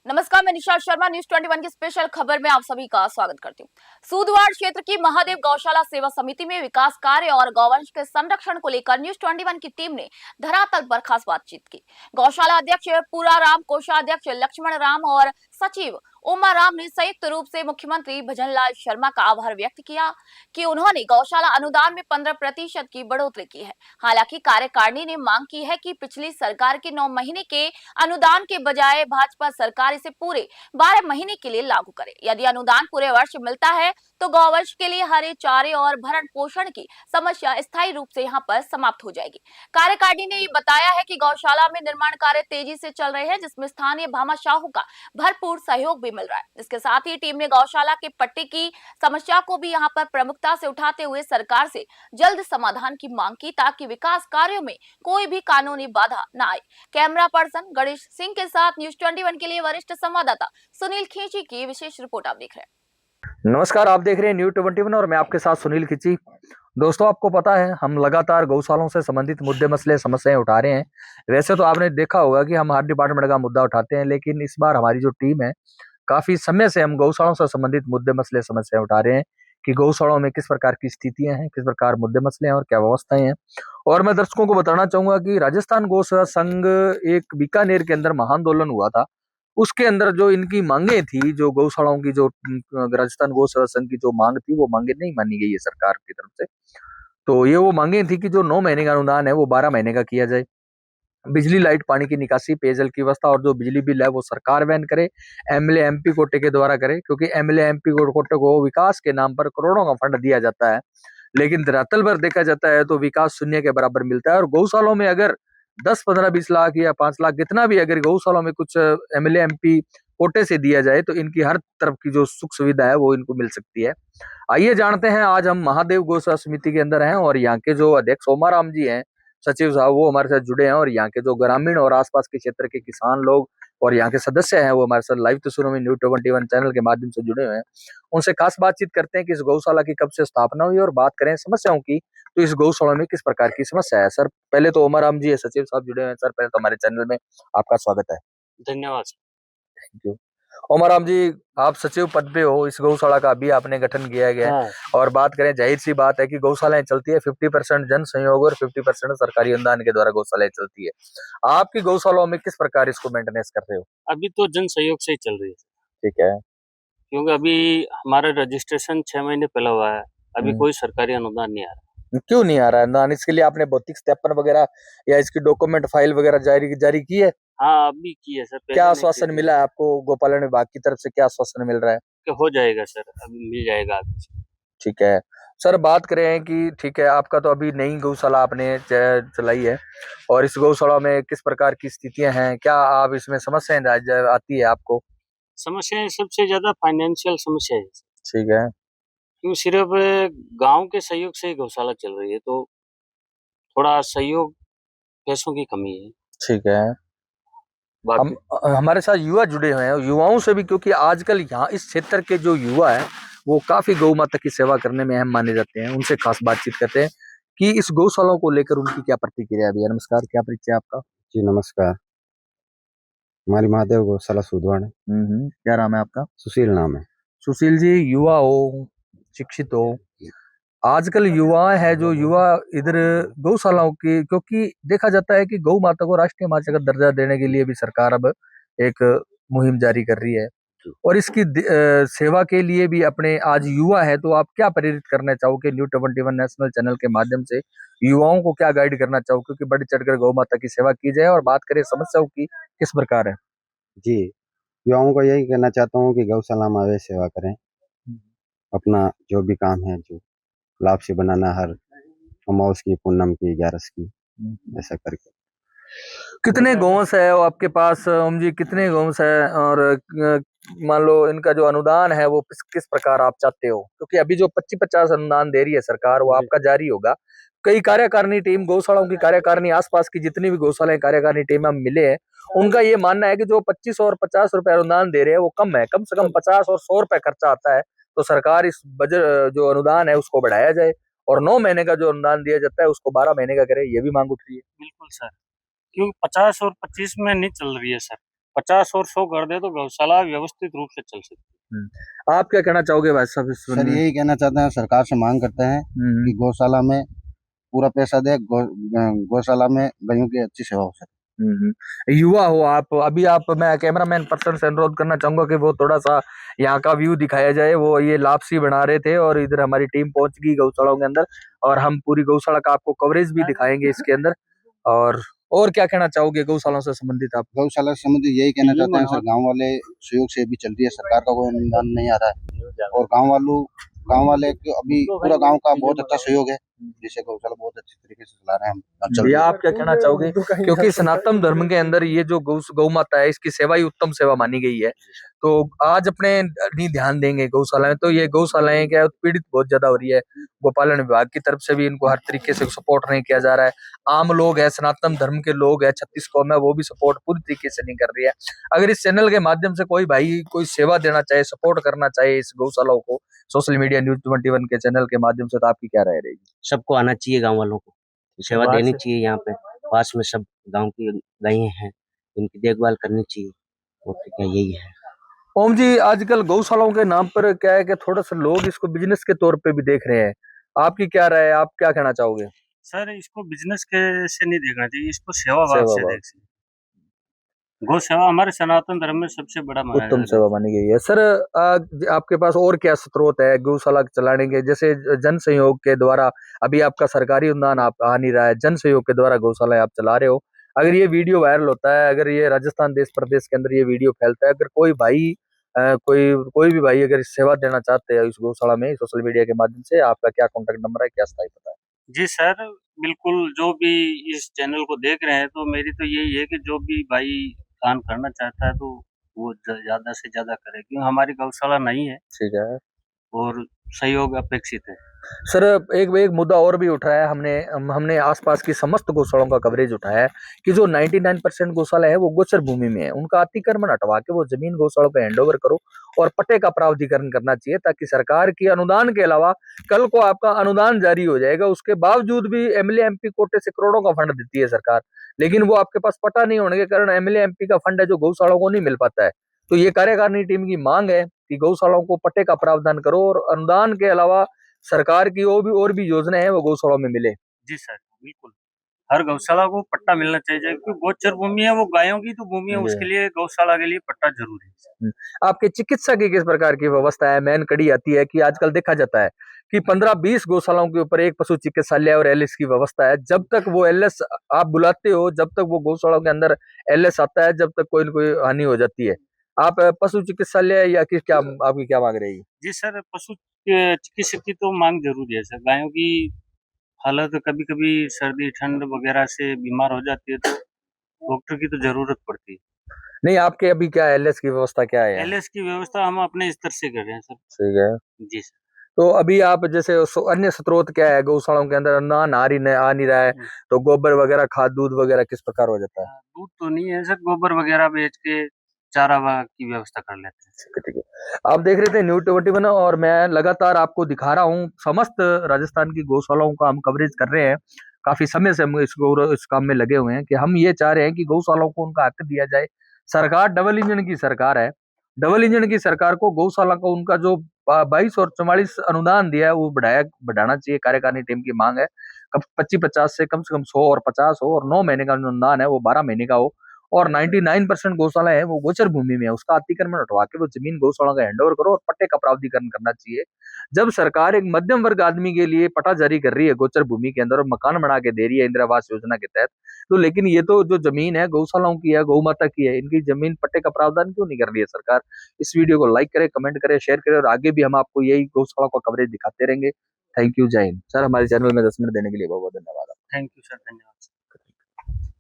नमस्कार, मैं निशा शर्मा न्यूज 21 की स्पेशल खबर में आप सभी का स्वागत करती हूँ। सूदवाड़ क्षेत्र की महादेव गौशाला सेवा समिति में विकास कार्य और गौवंश के संरक्षण को लेकर न्यूज 21 की टीम ने धरातल पर खास बातचीत की। गौशाला अध्यक्ष पूरा राम, कोषाध्यक्ष लक्ष्मण राम और सचिव उमा राम ने संयुक्त रूप से मुख्यमंत्री भजनलाल शर्मा का आभार व्यक्त किया कि उन्होंने गौशाला अनुदान में 15% की बढ़ोतरी की है। हालांकि कार्यकारिणी ने मांग की है कि पिछली सरकार के 9 महीने के अनुदान के बजाय भाजपा सरकार इसे पूरे 12 महीने के लिए लागू करे। यदि अनुदान पूरे वर्ष मिलता है तो गौवंश के लिए हरे चारे और भरण पोषण की समस्या स्थायी रूप से यहां पर समाप्त हो जाएगी। कार्यकारिणी ने ये बताया है कि गौशाला में निर्माण कार्य तेजी से चल रहे हैं, जिसमें स्थानीय भामाशाहों का भरपूर सहयोग भी मिल रहा है। इसके साथ ही टीम ने गौशाला के पट्टे की समस्या को भी यहां पर प्रमुखता से उठाते हुए सरकार से जल्द समाधान की मांग की, ताकि विकास कार्यों में कोई भी कानूनी बाधा न आए। कैमरा पर्सन गणेश सिंह के साथ न्यूज 21 के लिए वरिष्ठ संवाददाता सुनील खींची की विशेष रिपोर्ट आप देख रहे हैं। नमस्कार, आप देख रहे हैं न्यूज 21 और मैं आपके साथ सुनील खींची। दोस्तों, आपको पता है हम लगातार गौशालों से संबंधित मुद्दे, मसले, समस्याएं उठा रहे हैं। वैसे तो आपने देखा होगा कि हम हर डिपार्टमेंट का मुद्दा उठाते हैं, लेकिन इस बार हमारी जो टीम है, काफी समय से हम गौशालों से संबंधित मुद्दे, मसले, समस्याएं उठा रहे हैं कि गौशालाओं में किस प्रकार की स्थितियां हैं, किस प्रकार मुद्दे, मसले हैं और क्या व्यवस्थाएं हैं। और मैं दर्शकों को बताना चाहूंगा कि राजस्थान गौ सेवा संघ एक बीकानेर के अंदर महाआंदोलन हुआ था। उसके अंदर जो इनकी मांगे थी, जो गौशालाओं की जो राजस्थान गौ सेवा संघ की जो मांग थी, वो मांगे नहीं मानी गई है सरकार की तरफ से। तो ये वो मांगे थी कि जो 9 महीने का अनुदान है वो 12 महीने का किया जाए। बिजली, लाइट, पानी की निकासी, पेयजल की व्यवस्था और जो बिजली बिल है वो सरकार वहन करे, एमएलए एमपी कोटे के द्वारा करे, क्योंकि एमएलए एमपी कोटे को विकास के नाम पर करोड़ों का फंड दिया जाता है, लेकिन धरातल पर देखा जाता है तो विकास शून्य के बराबर मिलता है। और गौशालों में अगर 10, 15, 20 लाख या 5 लाख कितना भी अगर गौशालों में कुछ एमएलए एमपी कोटे से दिया जाए तो इनकी हर तरफ की जो सुख सुविधा है वो इनको मिल सकती है। आइए जानते हैं, आज हम महादेव गौ सेवा समिति के अंदर हैं और यहाँ के जो अध्यक्ष ओमाराम जी हैं, सचिव साहब, वो हमारे साथ जुड़े हैं और यहाँ के जो ग्रामीण और आसपास के क्षेत्र के किसान लोग और यहाँ के सदस्य हैं वो हमारे साथ लाइव तस्वीरों में न्यूज 21 चैनल के माध्यम से जुड़े हुए हैं। उनसे खास बातचीत करते हैं कि इस गौशाला की कब से स्थापना हुई और बात करें समस्याओं की, तो इस गौशाला में किस प्रकार की समस्या है। सर, पहले तो ओमाराम जी है, सचिव साहब जुड़े हुए हैं। सर, पहले तो हमारे चैनल में आपका स्वागत है। धन्यवाद। Thank you. ओमाराम जी, आप सचिव पद पे हो, इस गौशाला का अभी आपने गठन किया गया है। और बात करें, जाहिर सी बात है कि गौशालाएं चलती है 50% जन सहयोग और 50% सरकारी अनुदान के द्वारा गौशालाएं चलती है। आपकी गौशालाओं में किस प्रकार इसको मेंटेनेंस कर रहे हो? अभी तो जन सहयोग से ही चल रही है, ठीक है। क्योंकि अभी हमारा रजिस्ट्रेशन 6 महीने पहले हुआ है। अभी कोई सरकारी अनुदान नहीं आ रहा। क्यों नहीं आ रहा है अनुदान? इसके लिए आपने भौतिक सत्यापन वगैरह या इसकी डॉक्यूमेंट फाइल वगैरह जारी की है? हाँ, अभी की है सर। क्या आश्वासन मिला है आपको गोपालन विभाग की तरफ से? क्या आश्वासन मिल रहा है कि हो जाएगा सर, अभी मिल जाएगा आगे से। ठीक है सर, बात करें कि ठीक है, आपका तो अभी नई गौशाला आपने चलाई है और इस गौशाला में किस प्रकार की स्थितियां हैं, क्या आप इसमें समस्याएं आती है आपको? समस्या सबसे ज्यादा फाइनेंशियल समस्या है, ठीक है। क्योंकि सिर्फ गांव के सहयोग से ही गौशाला चल रही है, तो थोड़ा सहयोग, पैसों की कमी है। ठीक है। हम हमारे साथ युवा जुड़े हुए हैं, युवाओं से भी, क्योंकि आजकल यहाँ इस क्षेत्र के जो युवा है वो काफी गौ माता की सेवा करने में अहम माने जाते हैं। उनसे खास बातचीत करते हैं कि इस गौशाला को लेकर उनकी क्या प्रतिक्रिया है। भैया नमस्कार, क्या परिचय आपका? जी नमस्कार, हमारी महादेव गौशाला सूदवाड़ है। क्या नाम है आपका? सुशील नाम है। सुशील जी, युवा हो, शिक्षित हो, आजकल युवा है जो युवा इधर गौशालाओं की, क्योंकि देखा जाता है कि गौ माता को राष्ट्रीय माता का दर्जा देने के लिए भी सरकार अब एक मुहिम जारी कर रही है और इसकी सेवा के लिए भी अपने आज युवा है, तो आप क्या प्रेरित करना चाहोगे न्यूज 21 नेशनल चैनल के माध्यम से? युवाओं को क्या गाइड करना चाहोगे कि बढ़ चढ़कर गौ माता की सेवा की जाए? और बात करें समस्याओं की, किस प्रकार है? जी, युवाओं को यही कहना चाहता हूँ कि गौशाला में आवे, सेवा करें, अपना जो भी काम है, जो लाभ से बनाना, हर अमावस की, पूनम की, 11 की, ऐसा करके। कितने गौंस है वो आपके पास ओम जी? कितने गौंस है? और मान लो इनका जो अनुदान है वो किस प्रकार आप चाहते हो? क्योंकि अभी जो 25-50 अनुदान दे रही है सरकार वो आपका जारी होगा। कई कार्यकारिणी टीम, गौशालाओं की कार्यकारिणी, आसपास की जितनी भी गौशालाएं कार्यकारिणी टीम हम मिले हैं, उनका ये मानना है कि जो 25 और 50 रुपए अनुदान दे रहे हैं वो कम है। कम से कम 50 और 100 रुपए खर्चा आता है, तो सरकार इस बजट जो अनुदान है उसको बढ़ाया जाए और 9 महीने का जो अनुदान दिया जाता है उसको 12 महीने का करे, ये भी मांग उठ रही है। बिल्कुल सर, क्योंकि 50 और 25 में नहीं चल रही है सर। 50 और 100 कर दे तो गौशाला व्यवस्थित रूप से चल सकती है। आप क्या कहना चाहोगे भाई साहब इस सर यही कहना चाहते हैं, सरकार से मांग करते हैं कि गौशाला में पूरा पैसा दे, गौशाला में गायों की अच्छी सेवा हो सके। युवा हो आप, अभी आप, मैं कैमरामैन पर्सन से अनुरोध करना चाहूंगा कि वो थोड़ा सा यहाँ का व्यू दिखाया जाए। वो ये लापसी बना रहे थे और इधर हमारी टीम पहुंच गई गौशालाओं के अंदर और हम पूरी गौशाला का आपको कवरेज भी दिखाएंगे इसके अंदर। और क्या कहना चाहोगे गौशालाओं से संबंधित आप? गौशाला से संबंधित यही कहना चाहते हैं सर, गांव वाले सहयोग से भी चल रही है, सरकार का कोई अनुदान नहीं आ रहा है और गांव वाले अभी पूरा गांव का बहुत अच्छा सहयोग है, जिससे गौशाला बहुत अच्छी तरीके से चला रहे हैं हम। भैया आप क्या कहना चाहोगे? क्योंकि सनातन धर्म के अंदर ये जो गौ माता है इसकी सेवा ही उत्तम सेवा मानी गई है, तो आज अपने नहीं ध्यान देंगे गौशालाएं, तो ये गौशालाएं क्या उत्पीड़ित बहुत ज्यादा हो रही है। गोपालन विभाग की तरफ से भी इनको हर तरीके से सपोर्ट नहीं किया जा रहा है। आम लोग है, सनातन धर्म के लोग है, 36 कौम है, वो भी सपोर्ट पूरी तरीके से नहीं कर रही है। अगर इस चैनल के माध्यम से कोई भाई कोई सेवा देना चाहे, सपोर्ट करना चाहे इस गौशालाओं को सोशल मीडिया न्यूज 21 के चैनल के माध्यम से, तो आपकी क्या राय रहेगी? सबको आना चाहिए, गांव वालों को सेवा बात देनी से- चाहिए। यहाँ पे पास में सब गांव की गायें हैं, इनकी देखभाल करनी चाहिए। और क्या यही है। ओम जी, आजकल गौशालाओं के नाम पर क्या है कि थोड़ा सा लोग इसको बिजनेस के तौर पे भी देख रहे हैं। आपकी क्या राय है? आप क्या कहना चाहोगे? सर इसको बिजनेस के से नहीं देखना चाहिए, इसको सेवा भाव से सेवा देख सकते। गौ सेवा हमारे सनातन धर्म में सबसे बड़ा माना उत्तम जाता है। सेवा मानी गई है। सर आपके पास और क्या स्रोत है गौशाला चलाने के? जैसे जन सहयोग के द्वारा, अभी आपका सरकारी अनुदान आप आ नहीं रहा है, जन सहयोग के द्वारा गौशाला आप चला रहे हो। अगर ये वीडियो वायरल होता है, अगर ये राजस्थान देश प्रदेश के अंदर ये वीडियो फैलता है, अगर कोई भाई कोई भी भाई अगर सेवा देना चाहते हैं इस गौशाला में सोशल मीडिया के माध्यम से, आपका क्या कॉन्टेक्ट नंबर है, क्या स्थायी पता है? जी सर, बिल्कुल। जो भी इस चैनल को देख रहे हैं तो मेरी तो यही है कि जो भी भाई दान करना चाहता है तो वो ज्यादा से ज्यादा करे, क्योंकि हमारी गौशाला नहीं है ठीक है और सहयोग अपेक्षित है। सर, एक मुद्दा और भी उठाया है हमने आसपास की समस्त गौशालाओं का कवरेज उठाया है कि जो 99% गौशाला है वो गोचर भूमि में है, उनका अतिक्रमण हटवा के वो जमीन गौशाला पे हैंडओवर करो और पट्टे का प्रावधान करना चाहिए, ताकि सरकार की अनुदान के अलावा कल को आपका अनुदान जारी हो जाएगा, उसके बावजूद भी एमएलए एमपी कोटे से करोड़ों का फंड देती है सरकार, लेकिन वो आपके पास पट्टा नहीं होने के कारण एमएलए एमपी का फंड है जो गौशालाओं को नहीं मिल पाता है। तो ये कार्यकारिणी टीम की मांग है कि गौशालाओं को पट्टे का प्रावधान करो और अनुदान के अलावा सरकार की और भी योजना है वो गौशाला में मिले। जी सर, बिल्कुल। हर गौशाला को पट्टा मिलना चाहिए, क्योंकि गोचर भूमि है, वो गायों की तो भूमि है, उसके लिए गौशाला के लिए पट्टा जरूरी है। आपके चिकित्सा की किस प्रकार की व्यवस्था है? मेन कड़ी आती है कि आजकल देखा जाता है कि 15-20 गौशालाओं के ऊपर एक पशु चिकित्सालय और एलएस की व्यवस्था है। जब तक वो एलएस आप बुलाते हो, जब तक वो गौशालाओं के अंदर एलएस आता है, जब तक कोई न कोई हानि हो जाती है। आप पशु चिकित्सालय या किस क्या आपकी क्या मांग रहेगी? जी सर, पशु चिकित्सक की तो मांग जरूरी है सर। गायों की हालत कभी कभी सर्दी ठंड वगैरह से बीमार हो जाती है तो डॉक्टर की तो जरूरत पड़ती है। नहीं, आपके अभी क्या एलएस की व्यवस्था क्या है? एलएस की व्यवस्था हम अपने स्तर से कर रहे हैं सर। ठीक है। जी सर। तो अभी आप जैसे अन्य स्रोत क्या है गौशालाओं के अंदर? अनुदान आ नहीं रहा है, तो गोबर वगैरह, खाद, दूध वगैरह किस प्रकार हो जाता है? दूध तो नहीं है सर, गोबर वगैरह बेच के चारा की व्यवस्था कर लेते हैं। ठीक है। आप देख रहे थे न्यूज़ 21 और मैं लगातार आपको दिखा रहा हूँ समस्त राजस्थान की गौशालाओं का हम कवरेज कर रहे हैं। काफी समय से हम इस काम में लगे हुए हैं कि हम ये चाह रहे हैं कि गौशालाओं को उनका हक दिया जाए। सरकार डबल इंजन की सरकार है, डबल इंजन की सरकार को गौशाला को उनका जो 22 और 44 अनुदान दिया है वो बढ़ाना चाहिए। कार्यकारिणी टीम की मांग है 25-50 से कम 100 और 50 हो, और 9 महीने का अनुदान है वो 12 महीने का हो, और 99% गौशाला है वो गोचर भूमि में है, उसका अतिक्रमण हटवा के वो जमीन गौशाला का हैंडओवर करो और पट्टे का प्रावधान करना चाहिए। जब सरकार एक मध्यम वर्ग आदमी के लिए पट्टा जारी कर रही है गोचर भूमि के अंदर और मकान बना के दे रही है इंदिरा आवास योजना के तहत, तो लेकिन ये तो जो जमीन है गौशालाओं की है, गौ माता की है, इनकी जमीन पट्टे का प्रावधान क्यों नहीं कर रही है सरकार? इस वीडियो को लाइक करें, कमेंट करें, शेयर करें, और आगे भी हम आपको यही गौशाला का कवरेज दिखाते रहेंगे। थैंक यू, जय हिंद। सर, हमारे चैनल में 10 मिनट देने के लिए बहुत बहुत धन्यवाद। थैंक यू सर, धन्यवाद।